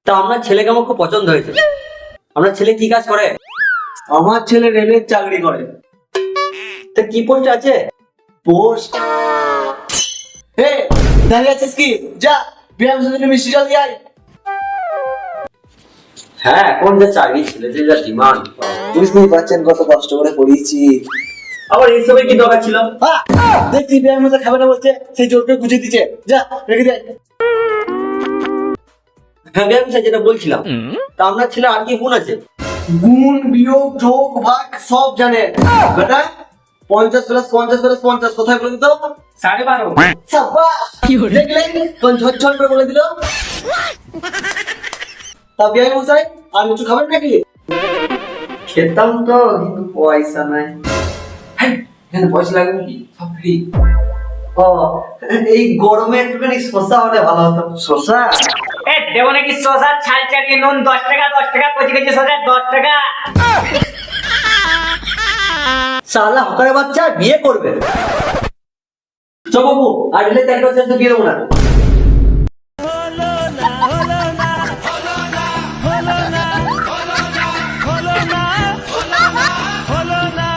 তা আপনার ছেলেকে আমার খুব পছন্দ হয়েছে। আপনার ছেলে কি কাজ করে? আমার ছেলে রেলের চাকরি করে। তা কি পোস্ট আছে? পোস্ট দাঁড়িয়ে আছিস কি? যা বিয়াম সুদিনে মিষ্টি জল দিয়ে আয়। হ্যাঁ, এখন যে চাকরি ছেলেদের যা ডিমান্ড, বুঝতেই পারছেন কত কষ্ট করে পড়িয়েছি। আবার এইসবের কি দরকার ছিল? দেখছি বিয়াম মশা খাবে না বলছে, সেই জোর করে গুছিয়ে দিচ্ছে। যা রেখে দে। হ্যাঁ ম্যাম, স্যার যেটা বলছিলাম, তা আপনার ছেলে আর কি গুণ আছে? গুণ বিয়োগ যোগ ভাগ সব জানে বেটা। 50+50+50 কোথায় বলে দিত? 12.5। সাবাস, দেখলেন কোন ঝরঝর করে বলে দিল। তা বিয়াম মশাই আর কিছু খাবেন নাকি? খেতাম তো, কিন্তু পয়সা নাই। এখানে পয়সা লাগবে নাকি? সব ফ্রি। ও, এই গরমে একটুখানি শসা হলে ভালো হতো। শশা দেবো নাকি শসা? ছাল চালিয়ে নুন 10 টাকা, 10 টাকা, কচি কচি শসা 10 টাকা। শালা হকারের বাচ্চা বিয়ে করবে। চ বাবু, আর রেলে 4 বছর বিয়ে দেবো না।